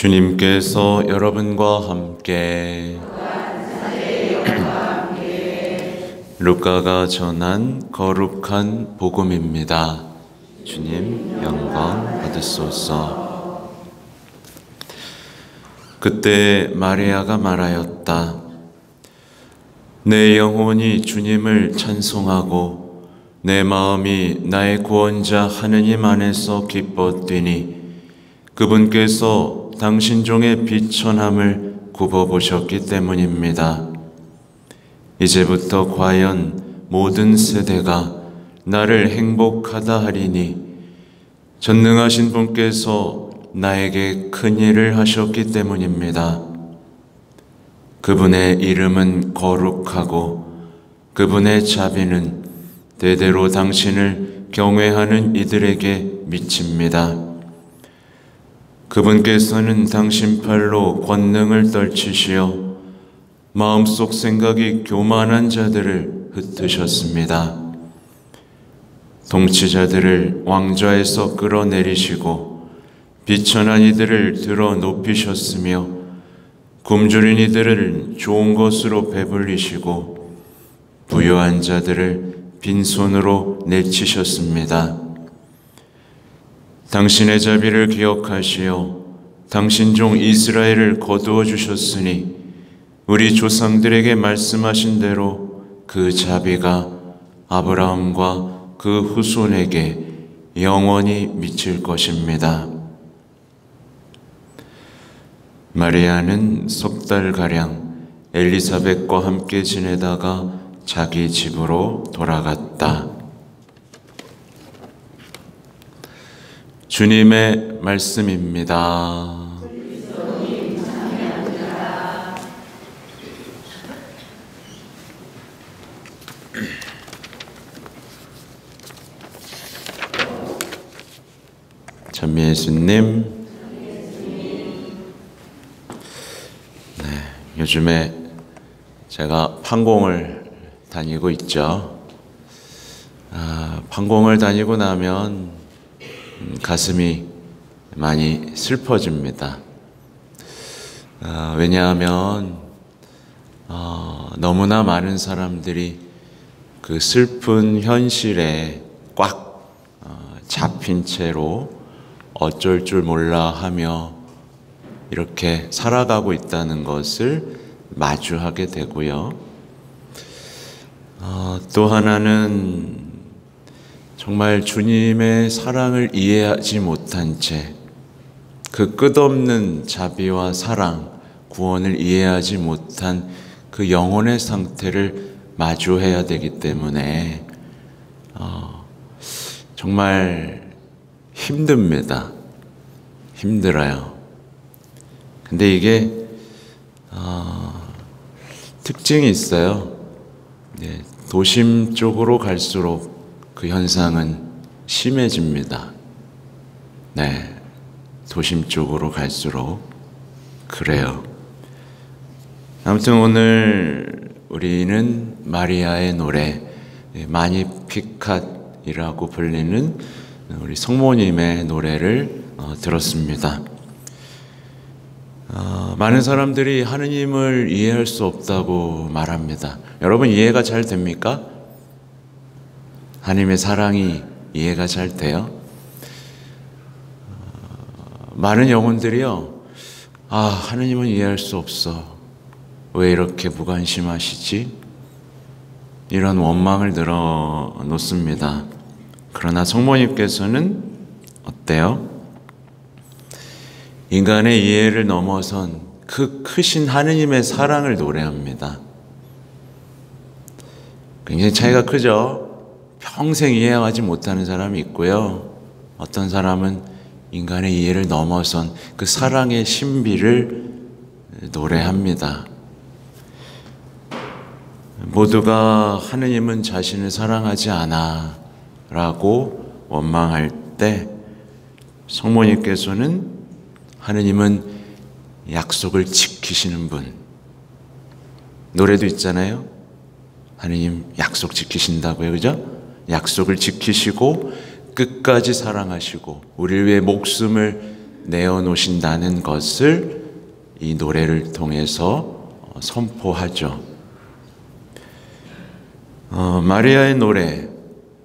주님께서 여러분과 함께 루카가 전한 거룩한 복음입니다. 주님 영광 받으소서. 그때 마리아가 말하였다. 내 영혼이 주님을 찬송하고 내 마음이 나의 구원자 하느님 안에서 기뻐 뛰니 그분께서 당신 종의 비천함을 굽어보셨기 때문입니다. 이제부터 과연 모든 세대가 나를 행복하다 하리니 전능하신 분께서 나에게 큰 일을 하셨기 때문입니다. 그분의 이름은 거룩하고 그분의 자비는 대대로 당신을 경외하는 이들에게 미칩니다. 그분께서는 당신 팔로 권능을 떨치시어 마음속 생각이 교만한 자들을 흩으셨습니다. 통치자들을 왕좌에서 끌어내리시고 비천한 이들을 들어 높이셨으며 굶주린 이들을 좋은 것으로 배불리시고 부유한 자들을 빈손으로 내치셨습니다. 당신의 자비를 기억하시어 당신 종 이스라엘을 거두어 주셨으니 우리 조상들에게 말씀하신 대로 그 자비가 아브라함과 그 후손에게 영원히 미칠 것입니다. 마리아는 석 달가량 엘리사벳과 함께 지내다가 자기 집으로 돌아갔다. 주님의 말씀입니다. 전미예수님, 요즘에 제가 판공을 다니고 있죠. 판공을 다니고 나면 가슴이 많이 슬퍼집니다. 왜냐하면 너무나 많은 사람들이 그 슬픈 현실에 꽉 잡힌 채로 어쩔 줄 몰라 하며 이렇게 살아가고 있다는 것을 마주하게 되고요. 또 하나는 정말 주님의 사랑을 이해하지 못한 채 그 끝없는 자비와 사랑, 구원을 이해하지 못한 그 영혼의 상태를 마주해야 되기 때문에 정말 힘듭니다. 힘들어요. 근데 이게 특징이 있어요. 도심 쪽으로 갈수록 그 현상은 심해집니다. 도심 쪽으로 갈수록 그래요. 아무튼 오늘 우리는 마리아의 노래, 마니피캇이라고 불리는 우리 성모님의 노래를 들었습니다. 많은 사람들이 하느님을 이해할 수 없다고 말합니다. 여러분 이해가 잘 됩니까? 하나님의 사랑이 이해가 잘 돼요? 많은 영혼들이요, 하느님은 이해할 수 없어. 왜 이렇게 무관심하시지? 이런 원망을 늘어놓습니다. 그러나 성모님께서는 어때요? 인간의 이해를 넘어선 그 크신 하느님의 사랑을 노래합니다. 굉장히 차이가 크죠? 평생 이해하지 못하는 사람이 있고요. 어떤 사람은 인간의 이해를 넘어선 그 사랑의 신비를 노래합니다. 모두가 하느님은 자신을 사랑하지 않아 라고 원망할 때 성모님께서는 하느님은 약속을 지키시는 분, 노래도 있잖아요. 하느님 약속 지키신다고요, 그죠? 약속을 지키시고 끝까지 사랑하시고 우리를 위해 목숨을 내어놓으신다는 것을 이 노래를 통해서 선포하죠. 마리아의 노래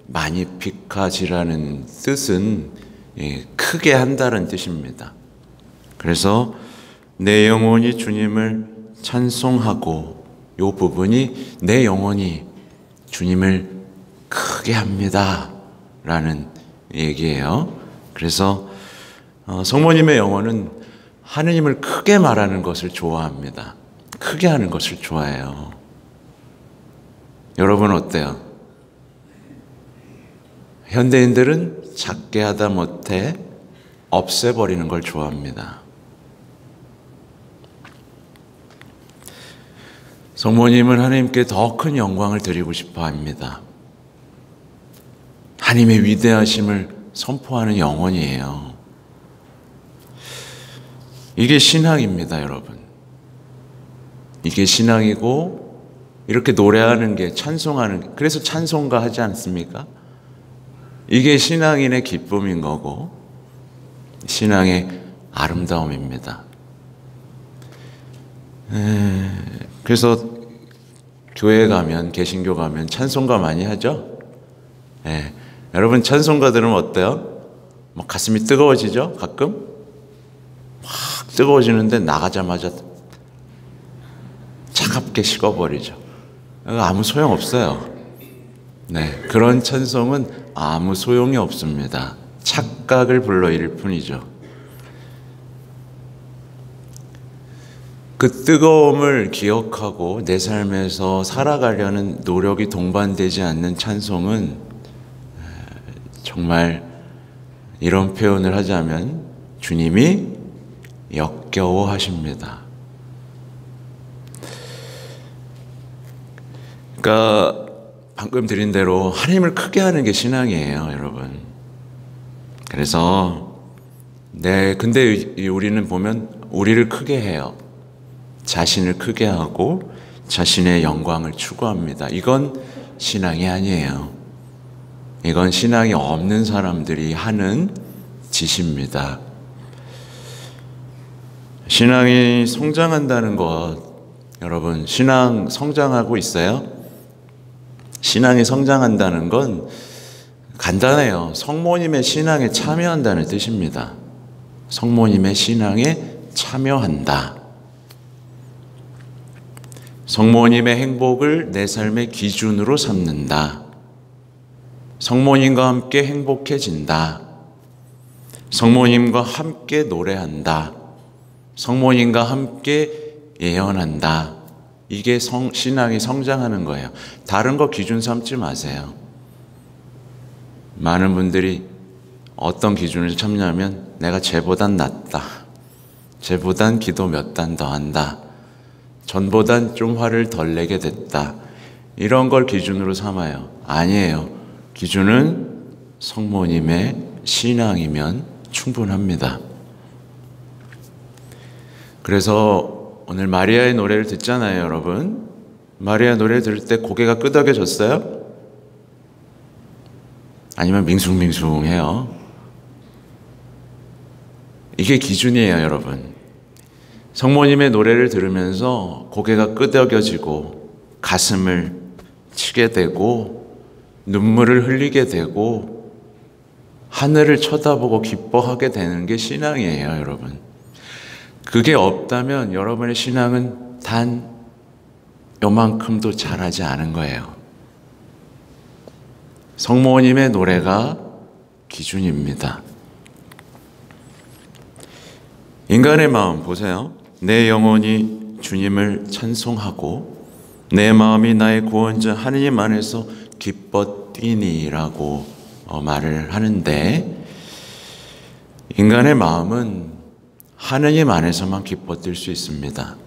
마니피카지라는 뜻은 크게 한다는 뜻입니다. 그래서 내 영혼이 주님을 찬송하고, 이 부분이 내 영혼이 주님을 크게 합니다 라는 얘기예요. 그래서 성모님의 영혼은 하느님을 크게 말하는 것을 좋아합니다. 크게 하는 것을 좋아해요. 여러분 어때요? 현대인들은 작게 하다 못해 없애버리는 걸 좋아합니다. 성모님은 하나님께 더 큰 영광을 드리고 싶어 합니다. 하나님의 위대하심을 선포하는 영혼이에요. 이게 신앙입니다, 여러분. 이게 신앙이고, 이렇게 노래하는 게, 찬송하는 게, 그래서 찬송가 하지 않습니까? 이게 신앙인의 기쁨인 거고, 신앙의 아름다움입니다. 그래서 교회 가면, 개신교 가면 찬송가 많이 하죠? 여러분 찬송가 들으면 어때요? 막 가슴이 뜨거워지죠? 가끔? 막 뜨거워지는데 나가자마자 차갑게 식어버리죠. 아무 소용없어요. 그런 찬송은 아무 소용이 없습니다. 착각을 불러일으킬 뿐이죠. 그 뜨거움을 기억하고 내 삶에서 살아가려는 노력이 동반되지 않는 찬송은 정말 이런 표현을 하자면 주님이 역겨워하십니다. 그러니까 방금 드린 대로 하나님을 크게 하는 게 신앙이에요, 여러분. 그래서 근데 우리는 보면 우리를 크게 해요. 자신을 크게 하고 자신의 영광을 추구합니다. 이건 신앙이 아니에요. 이건 신앙이 없는 사람들이 하는 짓입니다. 신앙이 성장한다는 것, 여러분, 신앙 성장하고 있어요? 신앙이 성장한다는 건 간단해요. 성모님의 신앙에 참여한다는 뜻입니다. 성모님의 신앙에 참여한다. 성모님의 행복을 내 삶의 기준으로 삼는다. 성모님과 함께 행복해진다. 성모님과 함께 노래한다. 성모님과 함께 예언한다. 이게 신앙이 성장하는 거예요. 다른 거 기준 삼지 마세요. 많은 분들이 어떤 기준을 참냐면 내가 쟤보단 낫다. 쟤보단 기도 몇 단 더 한다. 전보단 좀 화를 덜 내게 됐다. 이런 걸 기준으로 삼아요. 아니에요. 기준은 성모님의 신앙이면 충분합니다. 그래서 오늘 마리아의 노래를 듣잖아요, 여러분. 마리아 노래 들을 때 고개가 끄덕여졌어요? 아니면 밍숭밍숭해요? 이게 기준이에요, 여러분. 성모님의 노래를 들으면서 고개가 끄덕여지고 가슴을 치게 되고 눈물을 흘리게 되고 하늘을 쳐다보고 기뻐하게 되는 게 신앙이에요, 여러분. 그게 없다면 여러분의 신앙은 단 요만큼도 잘하지 않은 거예요. 성모님의 노래가 기준입니다. 인간의 마음 보세요. 내 영혼이 주님을 찬송하고 내 마음이 나의 구원자 하느님 안에서 기뻐 뛰니라고 말을 하는데, 인간의 마음은 하느님 안에서만 기뻐 뛸 수 있습니다.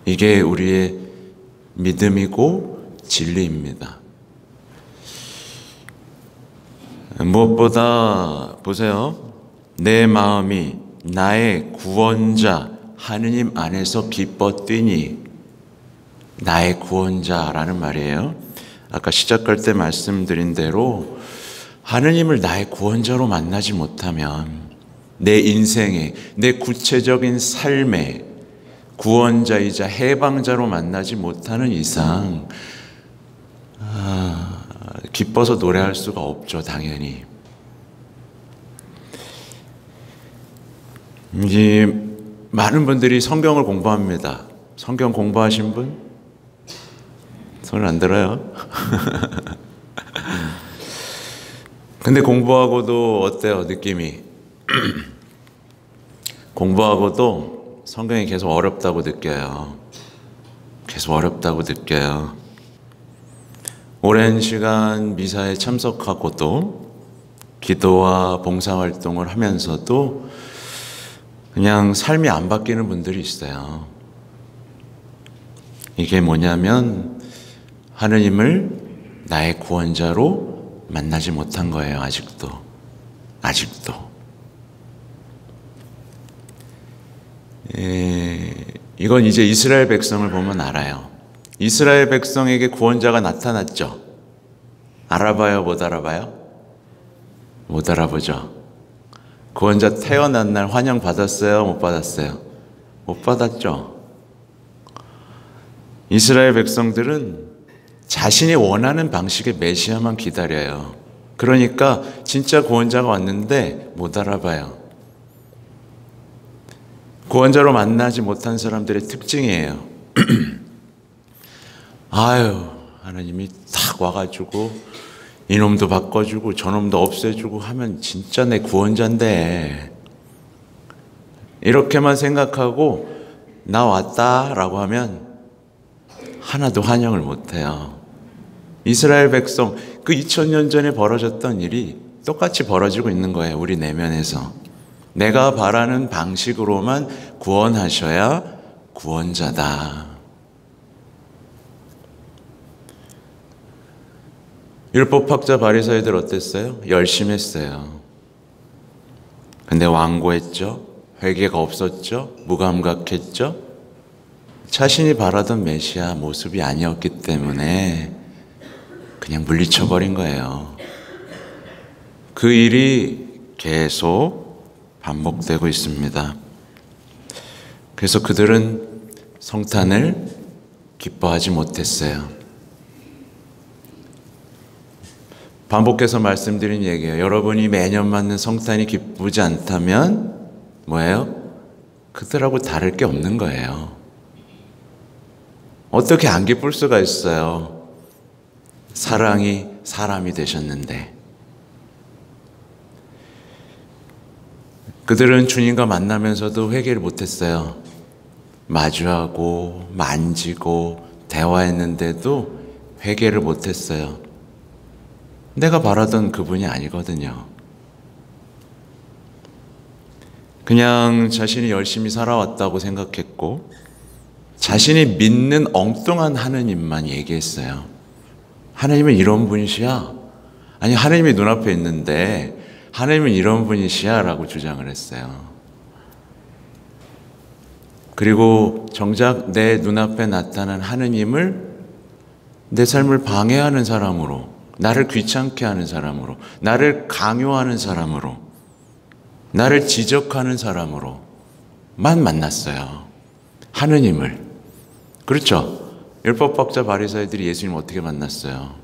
이게 우리의 믿음이고 진리입니다. 무엇보다 보세요. 내 마음이 나의 구원자 하느님 안에서 기뻐 뛰니, 나의 구원자라는 말이에요. 아까 시작할 때 말씀드린 대로 하느님을 나의 구원자로 만나지 못하면 내 인생에, 내 구체적인 삶에 구원자이자 해방자로 만나지 못하는 이상 기뻐서 노래할 수가 없죠, 당연히. 이제 많은 분들이 성경을 공부합니다. 성경 공부하신 분? 손을 안 들어요? 근데 공부하고도 어때요, 느낌이? 공부하고도 성경이 계속 어렵다고 느껴요. 계속 어렵다고 느껴요. 오랜 시간 미사에 참석하고도 기도와 봉사활동을 하면서도 그냥 삶이 안 바뀌는 분들이 있어요. 이게 뭐냐면 하느님을 나의 구원자로 만나지 못한 거예요. 아직도. 이건 이제 이스라엘 백성을 보면 알아요. 이스라엘 백성에게 구원자가 나타났죠. 알아봐요, 못 알아봐요? 못 알아보죠. 구원자 태어난 날 환영 받았어요, 못 받았어요? 못 받았죠. 이스라엘 백성들은 자신이 원하는 방식의 메시아만 기다려요. 그러니까 진짜 구원자가 왔는데 못 알아봐요. 구원자로 만나지 못한 사람들의 특징이에요. 아유, 하나님이 딱 와가지고 이놈도 바꿔주고 저놈도 없애주고 하면 진짜 내 구원자인데, 이렇게만 생각하고 나 왔다라고 하면 하나도 환영을 못해요. 이스라엘 백성, 그 2000년 전에 벌어졌던 일이 똑같이 벌어지고 있는 거예요. 우리 내면에서. 내가 바라는 방식으로만 구원하셔야 구원자다. 율법학자 바리새인들 어땠어요? 열심히 했어요. 근데 완고했죠? 회개가 없었죠? 무감각했죠? 자신이 바라던 메시아 모습이 아니었기 때문에 그냥 물리쳐버린 거예요. 그 일이 계속 반복되고 있습니다. 그래서 그들은 성탄을 기뻐하지 못했어요. 반복해서 말씀드린 얘기예요. 여러분이 매년 맞는 성탄이 기쁘지 않다면 뭐예요? 그들하고 다를 게 없는 거예요. 어떻게 안 기쁠 수가 있어요? 사랑이 사람이 되셨는데. 그들은 주님과 만나면서도 회개를 못했어요. 마주하고 만지고 대화했는데도 회개를 못했어요. 내가 바라던 그분이 아니거든요. 그냥 자신이 열심히 살아왔다고 생각했고 자신이 믿는 엉뚱한 하느님만 얘기했어요. 하느님은 이런 분이시야. 아니, 하느님이 눈앞에 있는데 하느님은 이런 분이시야 라고 주장을 했어요. 그리고 정작 내 눈앞에 나타난 하느님을 내 삶을 방해하는 사람으로, 나를 귀찮게 하는 사람으로, 나를 강요하는 사람으로, 나를 지적하는 사람으로만 만났어요. 하느님을. 그렇죠? 율법학자 바리새인들이 예수님 어떻게 만났어요?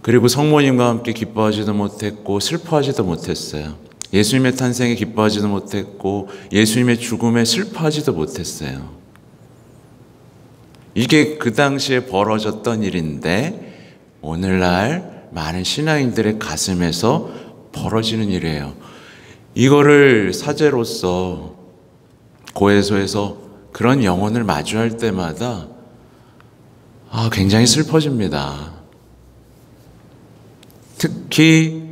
그리고 성모님과 함께 기뻐하지도 못했고 슬퍼하지도 못했어요. 예수님의 탄생에 기뻐하지도 못했고 예수님의 죽음에 슬퍼하지도 못했어요. 이게 그 당시에 벌어졌던 일인데 오늘날 많은 신앙인들의 가슴에서 벌어지는 일이에요. 이거를 사제로서 고해소에서 그런 영혼을 마주할 때마다 굉장히 슬퍼집니다. 특히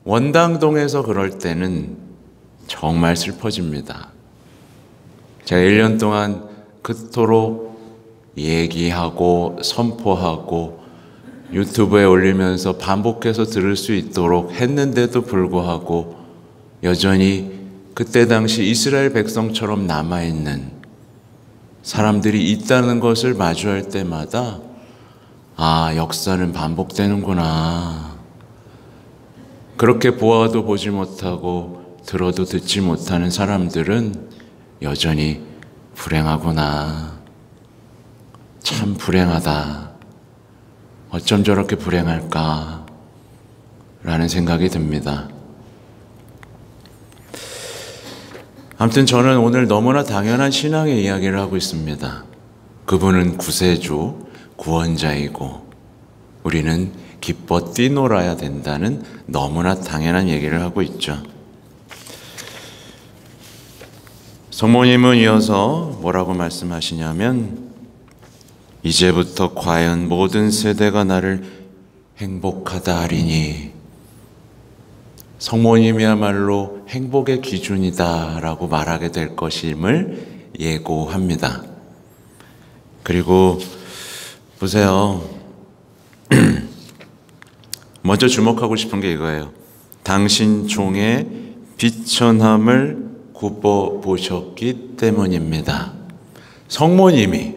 원당동에서 그럴 때는 정말 슬퍼집니다. 제가 1년 동안 그토록 얘기하고 선포하고 유튜브에 올리면서 반복해서 들을 수 있도록 했는데도 불구하고 여전히 그때 당시 이스라엘 백성처럼 남아있는 사람들이 있다는 것을 마주할 때마다 역사는 반복되는구나. 그렇게 보아도 보지 못하고 들어도 듣지 못하는 사람들은 여전히 불행하구나. 참 불행하다. 어쩜 저렇게 불행할까? 라는 생각이 듭니다. 아무튼 저는 오늘 너무나 당연한 신앙의 이야기를 하고 있습니다. 그분은 구세주, 구원자이고 우리는 기뻐 뛰놀아야 된다는 너무나 당연한 얘기를 하고 있죠. 성모님은 이어서 뭐라고 말씀하시냐면 이제부터 과연 모든 세대가 나를 행복하다 하리니 성모님이야말로 행복의 기준이다 라고 말하게 될 것임을 예고합니다. 그리고 보세요. 먼저 주목하고 싶은 게 이거예요. 당신 종의 비천함을 굽어보셨기 때문입니다. 성모님이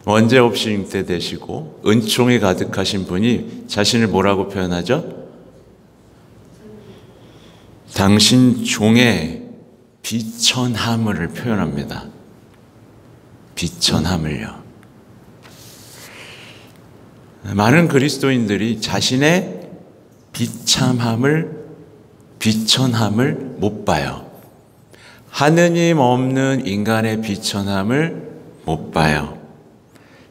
원죄 없이 잉태되시고 은총이 가득하신 분이 자신을 뭐라고 표현하죠? 당신 종의 비천함을 표현합니다. 비천함을요. 많은 그리스도인들이 자신의 비천함을 못 봐요. 하느님 없는 인간의 비천함을 못 봐요.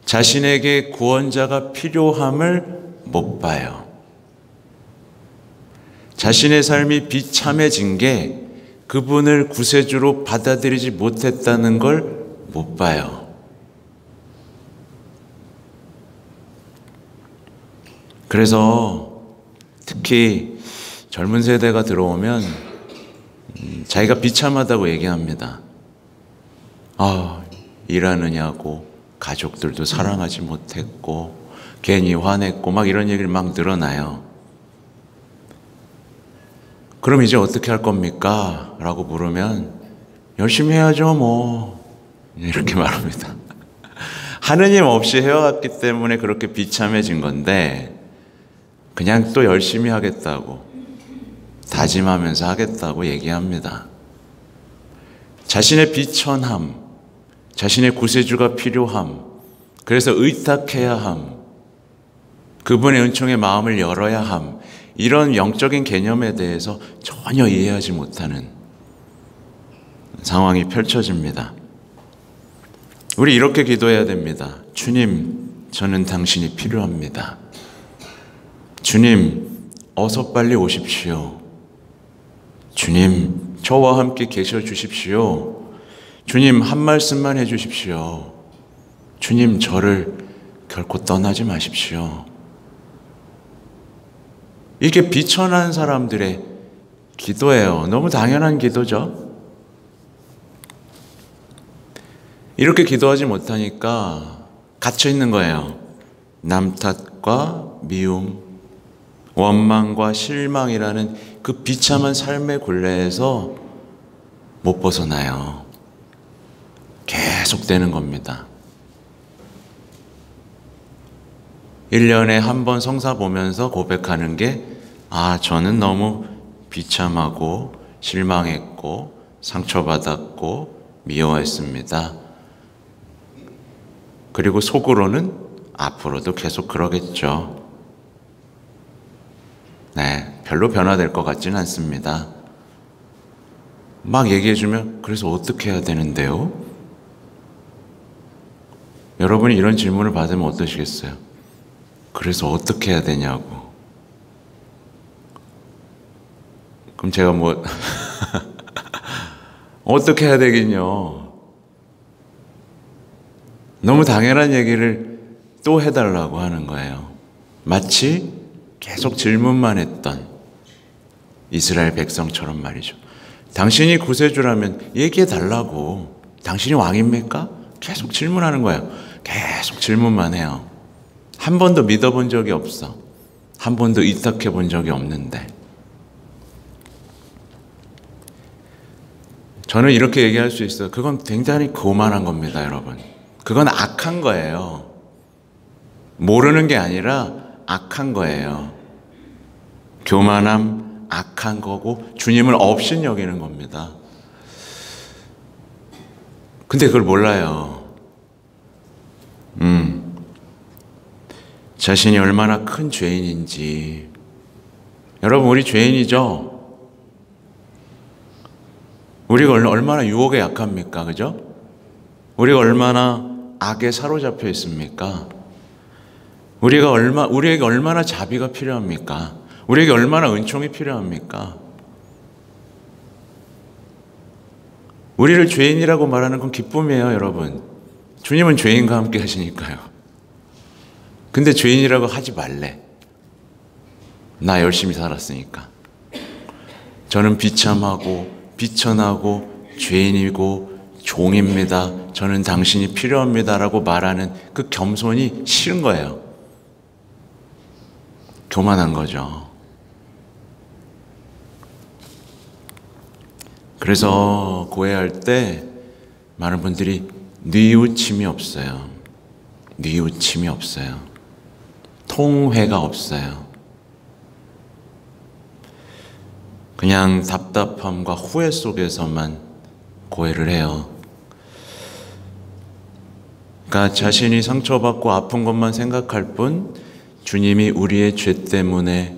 자신에게 구원자가 필요함을 못 봐요. 자신의 삶이 비참해진 게 그분을 구세주로 받아들이지 못했다는 걸 못 봐요. 그래서 특히 젊은 세대가 들어오면 자기가 비참하다고 얘기합니다. 일하느냐고 가족들도 사랑하지 못했고 괜히 화냈고 막 이런 얘기를 막 늘어나요. 그럼 이제 어떻게 할 겁니까? 라고 물으면 열심히 해야죠 뭐 이렇게 말합니다. 하느님 없이 해왔기 때문에 그렇게 비참해진 건데 그냥 또 열심히 하겠다고 다짐하면서 하겠다고 얘기합니다. 자신의 비천함, 자신의 구세주가 필요함, 그래서 의탁해야 함, 그분의 은총에 마음을 열어야 함, 이런 영적인 개념에 대해서 전혀 이해하지 못하는 상황이 펼쳐집니다. 우리 이렇게 기도해야 됩니다. 주님, 저는 당신이 필요합니다. 주님, 어서 빨리 오십시오. 주님, 저와 함께 계셔 주십시오. 주님, 한 말씀만 해 주십시오. 주님, 저를 결코 떠나지 마십시오. 이게 비천한 사람들의 기도예요. 너무 당연한 기도죠. 이렇게 기도하지 못하니까 갇혀 있는 거예요. 남 탓과 미움, 원망과 실망이라는 그 비참한 삶의 굴레에서 못 벗어나요. 계속되는 겁니다. 1년에 한 번 성사 보면서 고백하는 게 저는 너무 비참하고 실망했고 상처받았고 미워했습니다. 그리고 속으로는 앞으로도 계속 그러겠죠. 네, 별로 변화될 것 같지는 않습니다. 막 얘기해주면 그래서 어떻게 해야 되는데요? 여러분이 이런 질문을 받으면 어떠시겠어요? 그래서 어떻게 해야 되냐고. 그럼 제가 어떻게 해야 되긴요. 너무 당연한 얘기를 또 해달라고 하는 거예요. 마치 계속 질문만 했던 이스라엘 백성처럼 말이죠. 당신이 구세주라면 얘기해달라고. 당신이 왕입니까? 계속 질문하는 거예요. 계속 질문만 해요. 한 번도 믿어본 적이 없어. 한 번도 의탁해 본 적이 없는데. 저는 이렇게 얘기할 수 있어요. 그건 굉장히 고만한 겁니다, 여러분. 그건 악한 거예요. 모르는 게 아니라 악한 거예요. 교만함, 악한 거고 주님을 없인 여기는 겁니다. 근데 그걸 몰라요. 자신이 얼마나 큰 죄인인지. 여러분, 우리 죄인이죠? 우리가 얼마나 유혹에 약합니까? 그죠? 우리가 얼마나 악에 사로잡혀 있습니까? 우리에게 얼마나 자비가 필요합니까? 우리에게 얼마나 은총이 필요합니까? 우리를 죄인이라고 말하는 건 기쁨이에요, 여러분. 주님은 죄인과 함께 하시니까요. 근데 죄인이라고 하지 말래. 나 열심히 살았으니까. 저는 비참하고 비천하고 죄인이고 종입니다. 저는 당신이 필요합니다라고 말하는 그 겸손이 싫은 거예요. 교만한 거죠. 그래서 고해할 때 많은 분들이 뉘우침이 없어요. 뉘우침이 없어요. 통회가 없어요. 그냥 답답함과 후회 속에서만 고해를 해요. 그러니까 자신이 상처받고 아픈 것만 생각할 뿐 주님이 우리의 죄 때문에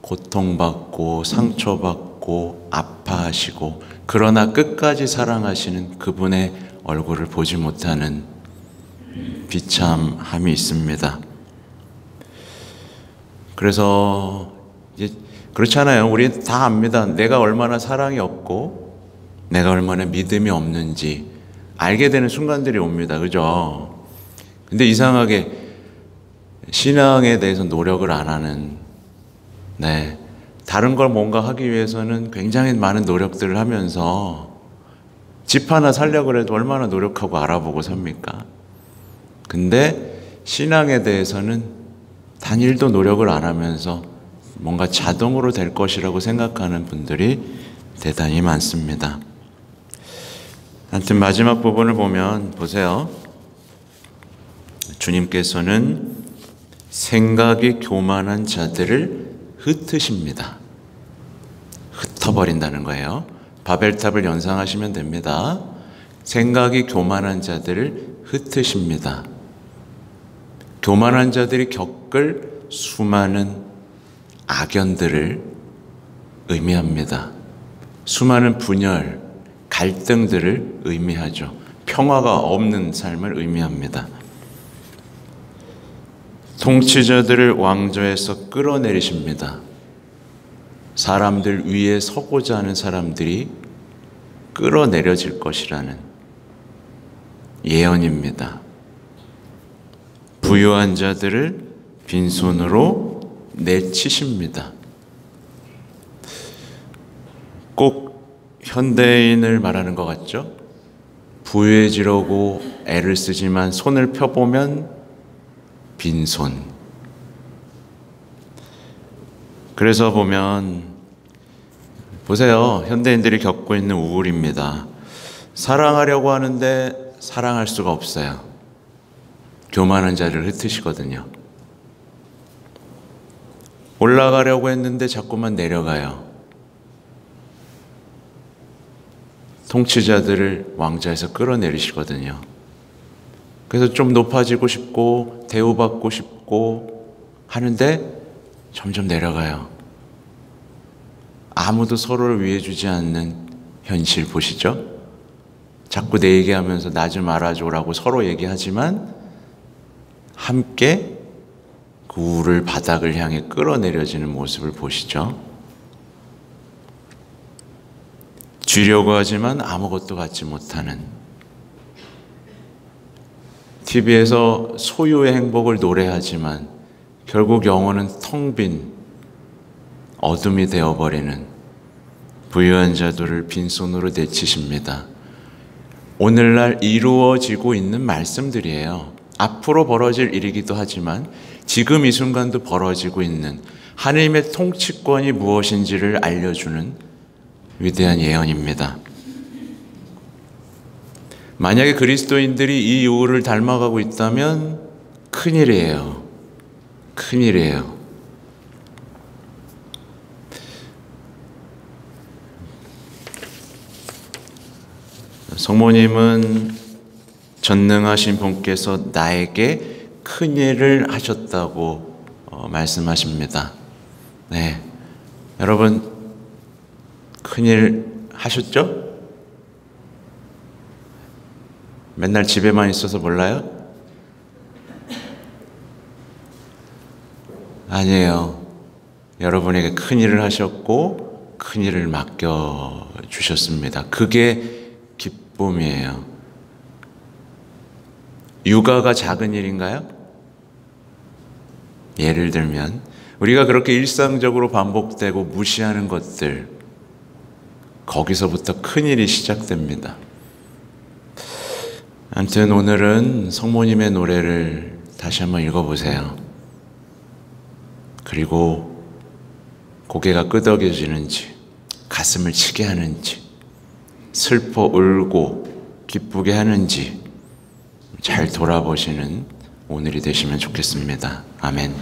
고통받고 상처받고 아파하시고 그러나 끝까지 사랑하시는 그분의 얼굴을 보지 못하는 비참함이 있습니다. 그래서 이제 그렇잖아요. 우리 다 압니다. 내가 얼마나 사랑이 없고 내가 얼마나 믿음이 없는지 알게 되는 순간들이 옵니다. 그죠? 근데 이상하게 신앙에 대해서 노력을 안 하는, 다른 걸 뭔가 하기 위해서는 굉장히 많은 노력들을 하면서 집 하나 살려고 해도 얼마나 노력하고 알아보고 삽니까? 근데 신앙에 대해서는 단일도 노력을 안 하면서 뭔가 자동으로 될 것이라고 생각하는 분들이 대단히 많습니다. 하여튼 마지막 부분을 보면 보세요. 주님께서는 생각이 교만한 자들을 흩으십니다. 흩어버린다는 거예요. 바벨탑을 연상하시면 됩니다. 생각이 교만한 자들을 흩으십니다. 교만한 자들이 겪을 수많은 악연들을 의미합니다. 수많은 분열, 갈등들을 의미하죠. 평화가 없는 삶을 의미합니다. 통치자들을 왕좌에서 끌어내리십니다. 사람들 위에 서고자 하는 사람들이 끌어내려질 것이라는 예언입니다. 부유한 자들을 빈손으로 내치십니다. 꼭 현대인을 말하는 것 같죠? 부유해지려고 애를 쓰지만 손을 펴보면 빈손. 그래서 보세요. 현대인들이 겪고 있는 우울입니다. 사랑하려고 하는데 사랑할 수가 없어요. 교만한 자를 흩으시거든요. 올라가려고 했는데 자꾸만 내려가요. 통치자들을 왕좌에서 끌어내리시거든요. 그래서 좀 높아지고 싶고 대우받고 싶고 하는데 점점 내려가요. 아무도 서로를 위해주지 않는 현실 보시죠? 자꾸 내 얘기하면서 나 좀 알아줘라고 서로 얘기하지만 함께 그 우를 바닥을 향해 끌어내려지는 모습을 보시죠? 주려고 하지만 아무것도 받지 못하는, TV에서 소유의 행복을 노래하지만 결국 영혼은 텅 빈 어둠이 되어버리는 부유한 자들을 빈손으로 내치십니다. 오늘날 이루어지고 있는 말씀들이에요. 앞으로 벌어질 일이기도 하지만 지금 이 순간도 벌어지고 있는 하나님의 통치권이 무엇인지를 알려주는 위대한 예언입니다. 만약에 그리스도인들이 이 우울을 닮아가고 있다면 큰일이에요. 큰일이에요. 성모님은 전능하신 분께서 나에게 큰 일을 하셨다고 말씀하십니다. 네, 여러분 큰일 하셨죠? 맨날 집에만 있어서 몰라요? 아니에요. 여러분에게 큰일을 하셨고 큰일을 맡겨주셨습니다. 그게 기쁨이에요. 육아가 작은 일인가요? 예를 들면 우리가 그렇게 일상적으로 반복되고 무시하는 것들, 거기서부터 큰일이 시작됩니다. 아무튼 오늘은 성모님의 노래를 다시 한번 읽어보세요. 그리고 고개가 끄덕여지는지, 가슴을 치게 하는지, 슬퍼 울고 기쁘게 하는지 잘 돌아보시는 오늘이 되시면 좋겠습니다. 아멘.